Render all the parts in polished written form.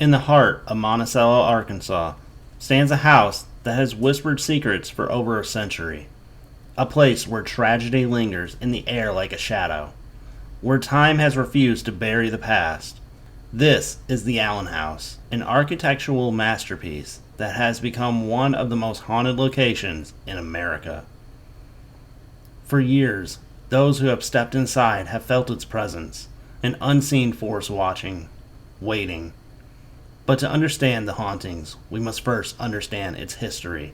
In the heart of Monticello, Arkansas, stands a house that has whispered secrets for over a century. A place where tragedy lingers in the air like a shadow, where time has refused to bury the past. This is the Allen House, an architectural masterpiece that has become one of the most haunted locations in America. For years, those who have stepped inside have felt its presence, an unseen force watching, waiting. But to understand the hauntings, we must first understand its history.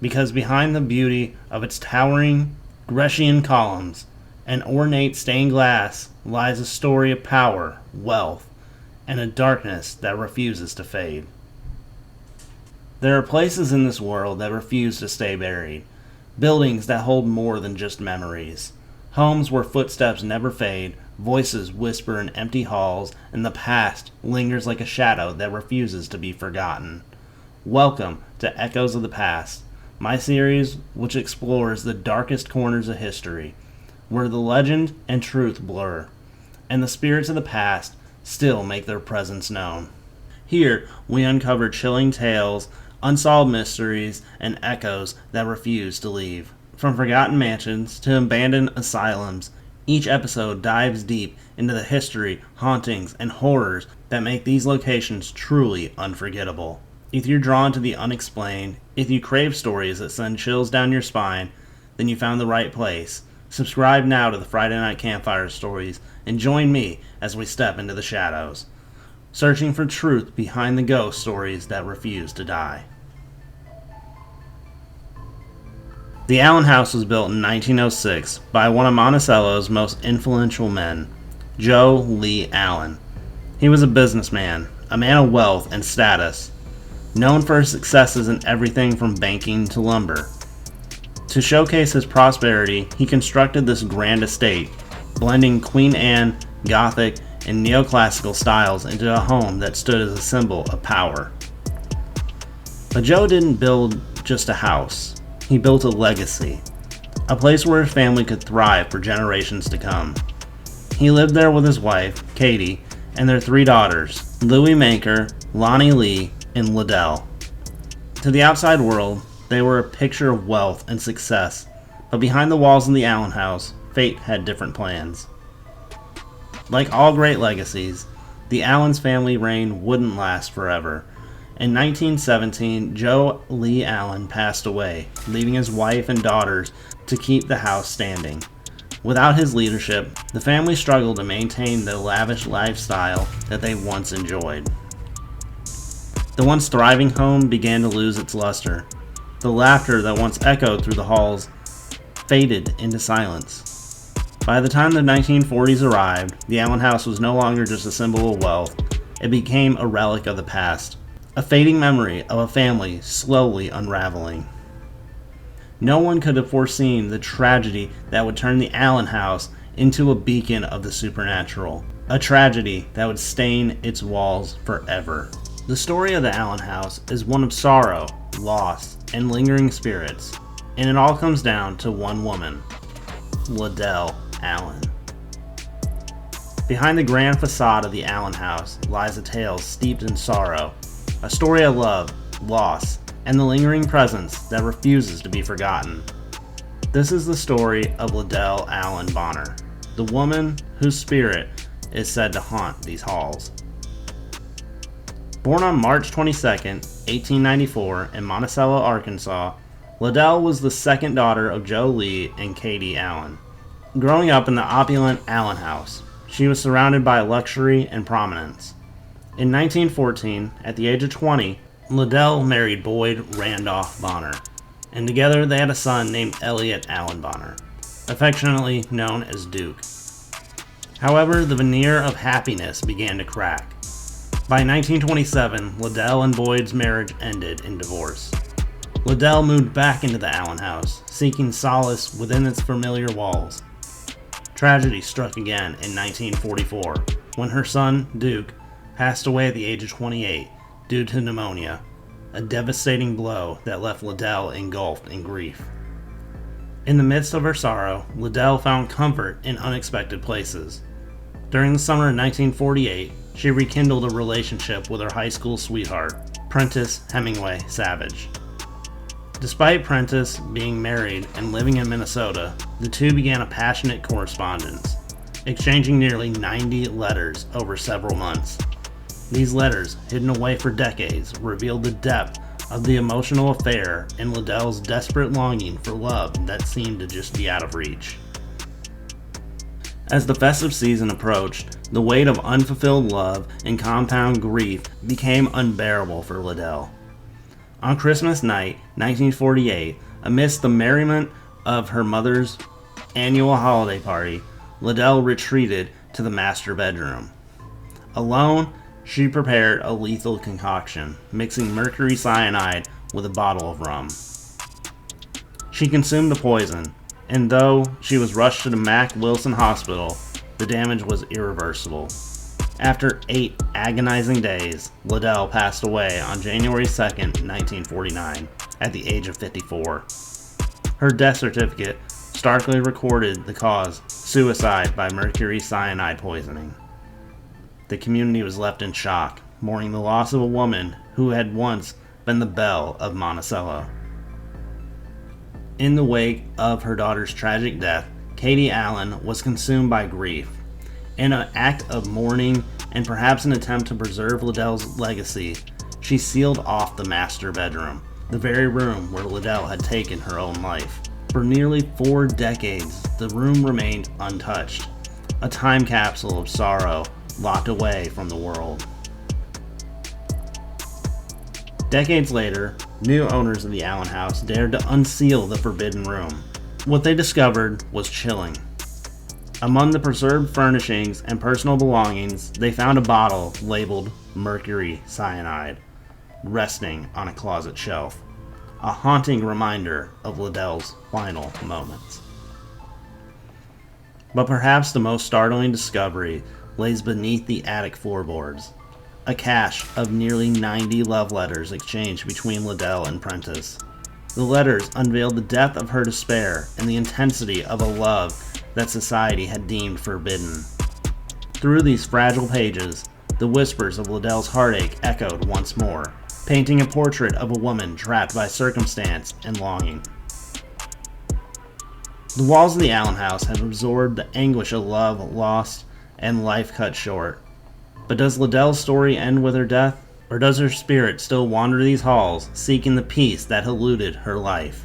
Because behind the beauty of its towering Grecian columns and ornate stained glass lies a story of power, wealth, and a darkness that refuses to fade. There are places in this world that refuse to stay buried, buildings that hold more than just memories, homes where footsteps never fade, voices whisper in empty halls, and the past lingers like a shadow that refuses to be forgotten. Welcome to Echoes of the Past, my series which explores the darkest corners of history, where the legend and truth blur, and the spirits of the past still make their presence known. Here, we uncover chilling tales, unsolved mysteries, and echoes that refuse to leave. From forgotten mansions to abandoned asylums, each episode dives deep into the history, hauntings, and horrors that make these locations truly unforgettable. If you're drawn to the unexplained, if you crave stories that send chills down your spine, then you found the right place. Subscribe now to the Friday Night Campfire Stories and join me as we step into the shadows, searching for truth behind the ghost stories that refuse to die. The Allen House was built in 1906 by one of Monticello's most influential men, Joe Lee Allen. He was a businessman, a man of wealth and status, known for his successes in everything from banking to lumber. To showcase his prosperity, he constructed this grand estate, blending Queen Anne, Gothic, and neoclassical styles into a home that stood as a symbol of power. But Joe didn't build just a house. He built a legacy, a place where his family could thrive for generations to come. He lived there with his wife, Katie, and their three daughters, Louie Manker, Lonnie Lee, and Liddell. To the outside world, they were a picture of wealth and success, but behind the walls of the Allen House, fate had different plans. Like all great legacies, the Allen's family reign wouldn't last forever. In 1917, Joe Lee Allen passed away, leaving his wife and daughters to keep the house standing. Without his leadership, the family struggled to maintain the lavish lifestyle that they once enjoyed. The once thriving home began to lose its luster. The laughter that once echoed through the halls faded into silence. By the time the 1940s arrived, the Allen House was no longer just a symbol of wealth. It became a relic of the past, a fading memory of a family slowly unraveling. No one could have foreseen the tragedy that would turn the Allen House into a beacon of the supernatural, a tragedy that would stain its walls forever. The story of the Allen House is one of sorrow, loss, and lingering spirits, and it all comes down to one woman, Ladell Allen. Behind the grand facade of the Allen House lies a tale steeped in sorrow, a story of love, loss, and the lingering presence that refuses to be forgotten. This is the story of Liddell Allen Bonner, the woman whose spirit is said to haunt these halls. Born on March 22, 1894 in Monticello, Arkansas, Liddell was the second daughter of Joe Lee and Katie Allen. Growing up in the opulent Allen House, she was surrounded by luxury and prominence. In 1914, at the age of 20, Liddell married Boyd Randolph Bonner, and together they had a son named Elliot Allen Bonner, affectionately known as Duke. However, the veneer of happiness began to crack. By 1927, Liddell and Boyd's marriage ended in divorce. Liddell moved back into the Allen House, seeking solace within its familiar walls. Tragedy struck again in 1944, when her son, Duke, passed away at the age of 28 due to pneumonia, a devastating blow that left Liddell engulfed in grief. In the midst of her sorrow, Liddell found comfort in unexpected places. During the summer of 1948, she rekindled a relationship with her high school sweetheart, Prentice Hemingway Savage. Despite Prentice being married and living in Minnesota, the two began a passionate correspondence, exchanging nearly 90 letters over several months. These letters, hidden away for decades, revealed the depth of the emotional affair and Liddell's desperate longing for love that seemed to just be out of reach. As the festive season approached, the weight of unfulfilled love and compound grief became unbearable for Liddell. On Christmas night, 1948, amidst the merriment of her mother's annual holiday party, Liddell retreated to the master bedroom. Alone, she prepared a lethal concoction, mixing mercury cyanide with a bottle of rum. She consumed the poison, and though she was rushed to the Mac Wilson Hospital, the damage was irreversible. After 8 agonizing days, Liddell passed away on January 2, 1949, at the age of 54. Her death certificate starkly recorded the cause, suicide by mercury cyanide poisoning. The community was left in shock, mourning the loss of a woman who had once been the belle of Monticello. In the wake of her daughter's tragic death, Katie Allen was consumed by grief. In an act of mourning and perhaps an attempt to preserve Liddell's legacy, she sealed off the master bedroom, the very room where Liddell had taken her own life. For nearly 4 decades, the room remained untouched, a time capsule of sorrow locked away from the world. Decades later, new owners of the Allen house dared to unseal the forbidden room. What they discovered was chilling. Among the preserved furnishings and personal belongings, they found a bottle labeled mercury cyanide, resting on a closet shelf, a haunting reminder of Liddell's final moments. But perhaps the most startling discovery lays beneath the attic floorboards, a cache of nearly 90 love letters exchanged between Liddell and Prentice. The letters unveiled the depth of her despair and the intensity of a love that society had deemed forbidden. Through these fragile pages, the whispers of Liddell's heartache echoed once more, painting a portrait of a woman trapped by circumstance and longing. The walls of the Allen house have absorbed the anguish of love lost and life cut short. But does Liddell's story end with her death? Or does her spirit still wander these halls, seeking the peace that eluded her life?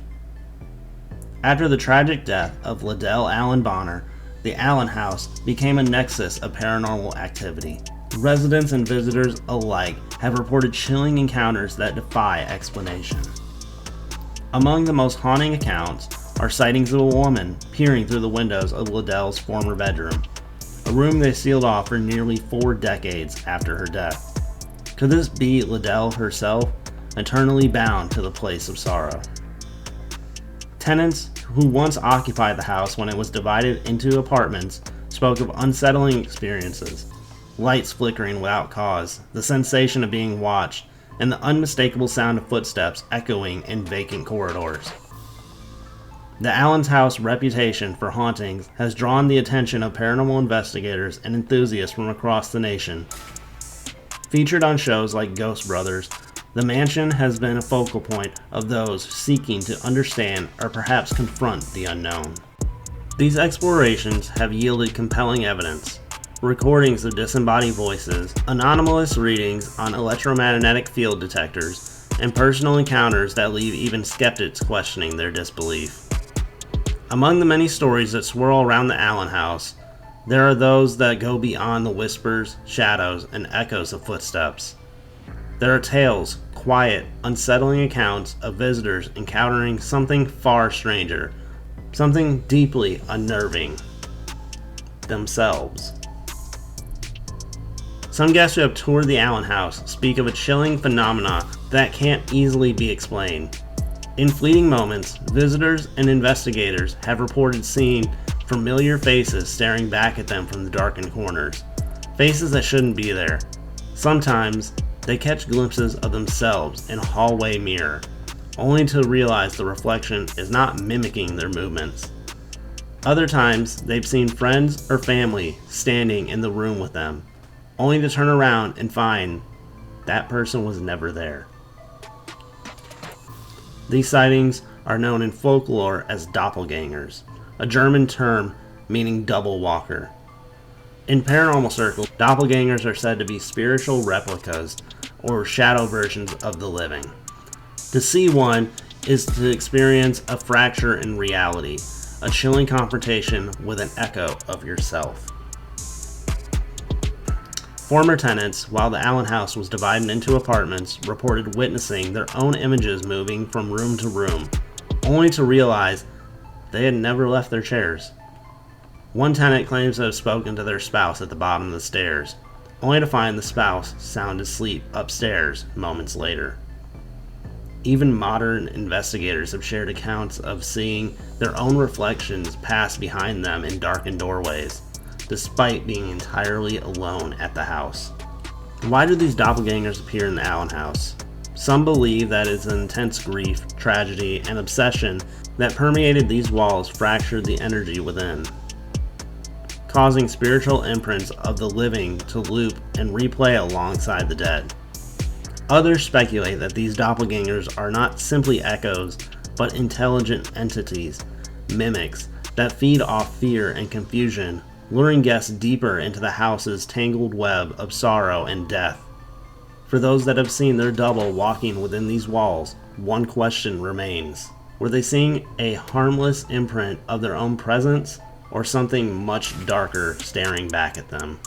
After the tragic death of Liddell Allen Bonner, the Allen house became a nexus of paranormal activity. Residents and visitors alike have reported chilling encounters that defy explanation. Among the most haunting accounts are sightings of a woman peering through the windows of Liddell's former bedroom, a room they sealed off for nearly 4 decades after her death. Could this be Liddell herself, eternally bound to the place of sorrow? Tenants who once occupied the house when it was divided into apartments spoke of unsettling experiences, lights flickering without cause, the sensation of being watched, and the unmistakable sound of footsteps echoing in vacant corridors. The Allen's house reputation for hauntings has drawn the attention of paranormal investigators and enthusiasts from across the nation. Featured on shows like Ghost Brothers, the mansion has been a focal point of those seeking to understand or perhaps confront the unknown. These explorations have yielded compelling evidence: recordings of disembodied voices, anomalous readings on electromagnetic field detectors, and personal encounters that leave even skeptics questioning their disbelief. Among the many stories that swirl around the Allen house, there are those that go beyond the whispers, shadows, and echoes of footsteps. There are tales, quiet, unsettling accounts of visitors encountering something far stranger, something deeply unnerving: themselves. Some guests who have toured the Allen house speak of a chilling phenomena that can't easily be explained. In fleeting moments, visitors and investigators have reported seeing familiar faces staring back at them from the darkened corners, faces that shouldn't be there. Sometimes, they catch glimpses of themselves in a hallway mirror, only to realize the reflection is not mimicking their movements. Other times, they've seen friends or family standing in the room with them, only to turn around and find that person was never there. These sightings are known in folklore as doppelgangers, a German term meaning double walker. In paranormal circles, doppelgangers are said to be spiritual replicas or shadow versions of the living. To see one is to experience a fracture in reality, a chilling confrontation with an echo of yourself. Former tenants, while the Allen house was divided into apartments, reported witnessing their own images moving from room to room, only to realize they had never left their chairs. One tenant claims to have spoken to their spouse at the bottom of the stairs, only to find the spouse sound asleep upstairs moments later. Even modern investigators have shared accounts of seeing their own reflections pass behind them in darkened doorways, despite being entirely alone at the house. Why do these doppelgangers appear in the Allen house? Some believe that it's an intense grief, tragedy, and obsession that permeated these walls fractured the energy within, causing spiritual imprints of the living to loop and replay alongside the dead. Others speculate that these doppelgangers are not simply echoes, but intelligent entities, mimics, that feed off fear and confusion, luring guests deeper into the house's tangled web of sorrow and death. For those that have seen their double walking within these walls, one question remains. Were they seeing a harmless imprint of their own presence, or something much darker staring back at them?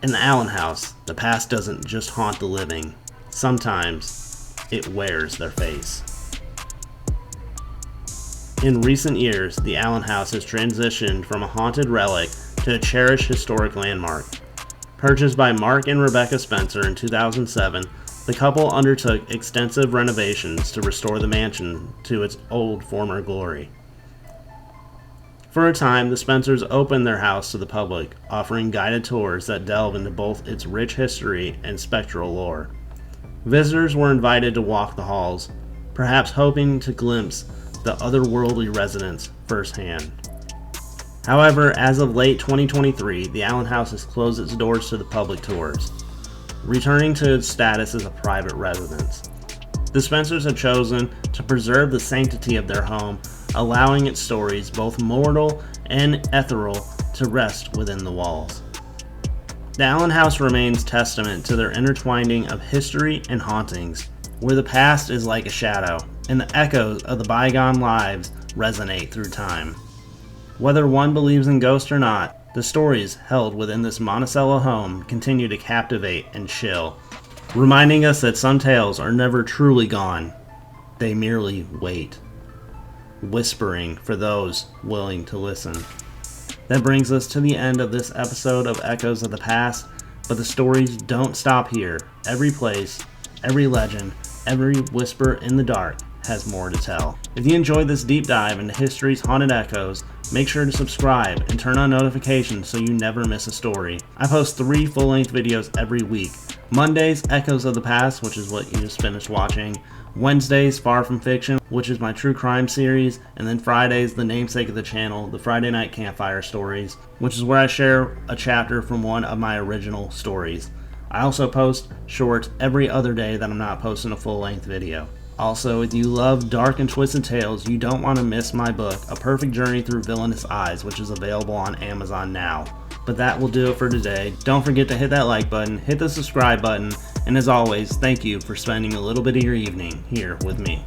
In the Allen house, the past doesn't just haunt the living. Sometimes, it wears their face. In recent years, the Allen house has transitioned from a haunted relic to a cherished historic landmark. Purchased by Mark and Rebecca Spencer in 2007, the couple undertook extensive renovations to restore the mansion to its old former glory. For a time, the Spencers opened their house to the public, offering guided tours that delve into both its rich history and spectral lore. Visitors were invited to walk the halls, perhaps hoping to glimpse the otherworldly residents firsthand. However, as of late 2023, the Allen house has closed its doors to the public tours, returning to its status as a private residence. The Spencers have chosen to preserve the sanctity of their home, allowing its stories, both mortal and ethereal, to rest within the walls. The Allen house remains testament to their intertwining of history and hauntings, where the past is like a shadow, and the echoes of the bygone lives resonate through time. Whether one believes in ghosts or not, the stories held within this Monticello home continue to captivate and chill, reminding us that some tales are never truly gone. They merely wait, whispering for those willing to listen. That brings us to the end of this episode of Echoes of the Past, but the stories don't stop here. Every place, every legend, every whisper in the dark has more to tell. If you enjoyed this deep dive into history's haunted echoes, make sure to subscribe and turn on notifications so you never miss a story. I post 3 full-length videos every week. Mondays, Echoes of the Past, which is what you just finished watching. Wednesdays, Far From Fiction, which is my true crime series. And then Fridays, the namesake of the channel, the Friday Night Campfire Stories, which is where I share a chapter from one of my original stories. I also post shorts every other day that I'm not posting a full-length video. Also, if you love dark and twisted tales, you don't want to miss my book, A Perfect Journey Through Villainous Eyes, which is available on Amazon now. But that will do it for today. Don't forget to hit that like button, hit the subscribe button, and as always, thank you for spending a little bit of your evening here with me.